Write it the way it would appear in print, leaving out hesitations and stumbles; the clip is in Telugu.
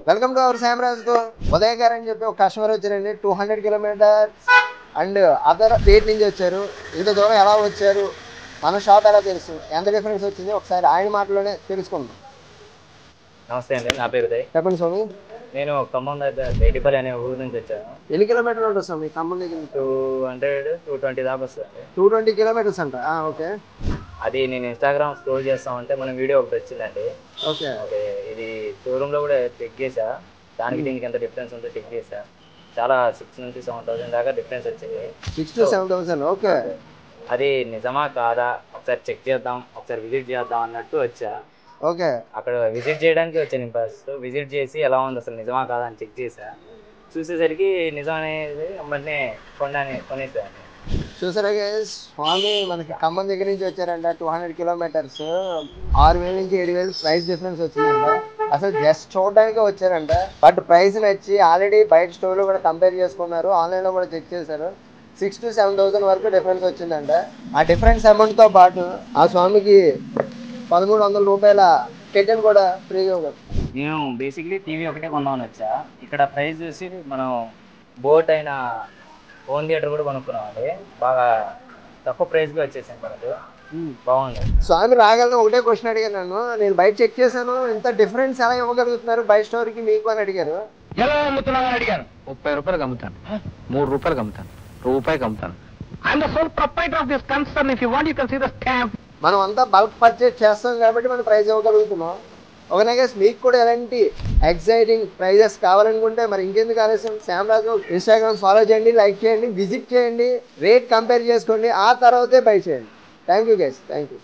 వెల్కమ్ టు అవర్ శామరాజ్తో ఉదయ్ గారు అని చెప్పి ఒక కస్టమర్ వచ్చారండి. 200 కిలోమీటర్స్ అండ్ అదర్ స్టేట్ నుంచి వచ్చారు. ఇంత దూరం ఎలా వచ్చారు, మన షాప్ ఎలా తెలుసు, ఎంత డిఫరెన్స్ వచ్చింది, ఒకసారి ఆయన మాటలోనే తెలుసుకుందాం. నమస్తే అండి, నా పేరు ఉదయ్. చెప్పండి స్వామి. నేను ఖమ్మం దగ్గర తేటిపల్లి అనే ఊరు నుంచి వచ్చాను. ఎన్ని కిలోమీటర్లు ఉంటుంది స్వామి ఖమ్మం దగ్గర నుంచి? 220 దాకా వస్తుంది. 220 కిలోమీటర్స్ అంట. ఓకే. అది నేను ఇన్స్టాగ్రామ్ స్క్రోల్ చేస్తామంటే మన వీడియో ఒకటి వచ్చిందండి. ఓకే. ఓకే, ఇది షోరూంలో కూడా చెక్ చేసా, దానికి దీనికి ఎంత డిఫరెన్స్ ఉందో చెక్ చేసా. చాలా 6 నుంచి 7,000 దాకా డిఫరెన్స్ వచ్చింది. 6 to 7,000. ఓకే. అది నిజమా కాదా ఒకసారి చెక్ చేద్దాం, ఒకసారి విజిట్ చేద్దాం అన్నట్టు వచ్చా. ఓకే. అక్కడ విజిట్ చేయడానికి వచ్చాను. ఫస్ట్ విజిట్ చేసి ఎలా ఉంది అసలు నిజమా కాదా అని చెక్ చేసా. చూసేసరికి నిజం అనేది వెంటనే కొనేసాను. చూసారా గైస్, స్వామి మనకి ఖమ్మం దగ్గర నుంచి వచ్చారంట. 200 కిలోమీటర్స్, 6,000 నుంచి 7,000 ప్రైస్ డిఫరెన్స్ వచ్చిందంట. అసలు జస్ట్ చూడడానికి వచ్చారంట, బట్ ప్రైస్ నచ్చి ఆల్రెడీ బయట స్టోర్లో కూడా కంపేర్ చేసుకున్నారు, ఆన్లైన్లో కూడా చెక్ చేశారు. 6 to 7,000 వరకు డిఫరెన్స్ వచ్చిందంట. ఆ డిఫరెన్స్ అమౌంట్తో పాటు ఆ స్వామికి 1,300 రూపాయల టికెట్ కూడా ఫ్రీగా ఉంది. నేను బేసిక్లీ టీవీ ఒకటే కొందామని వచ్చా. ఇక్కడ ప్రైస్ చూసి మనం బోట్ అయిన హోమ్ థియేటర్ కూడా కొనుక్కున్నామండి. బాగా తక్కువ ప్రైస్గా వచ్చేసాను మనకు. బాగుంది. స్వామి రాగలను ఒకటే క్వశ్చన్ అడిగాను నన్ను. నేను బయట చెక్ చేశాను, ఇంత డిఫరెన్స్ ఎలా ఇవ్వగలుగుతున్నారు బయట స్టోర్కి మీకు అని అడిగారు. ఎలా అమ్ముతున్నావు అని అడిగాను. 30 రూపాయలకు అమ్ముతాను, 3 రూపాయలకు అమ్ముతాను, రూపాయికి అమ్ముతాను. I am the sole proprietor of this concern. If you want you can see the stamp. మనం అంతా బల్క్ పర్చేస్ చేస్తాం కాబట్టి మనం ప్రైస్ ఇవ్వగలుగుతున్నాం. ఓకే గైస్, మీకు కూడా ఎలాంటి ఎక్సైటింగ్ ప్రైజెస్ కావాలనుకుంటే మరి ఇంకెందుకు ఆలస్యం, శామరాజ్ ఇన్స్టాగ్రామ్ ఫాలో చేయండి, లైక్ చేయండి, విజిట్ చేయండి, రేట్ కంపేర్ చేసుకోండి, ఆ తర్వాతే బై చేయండి. Thank you guys. Thank you.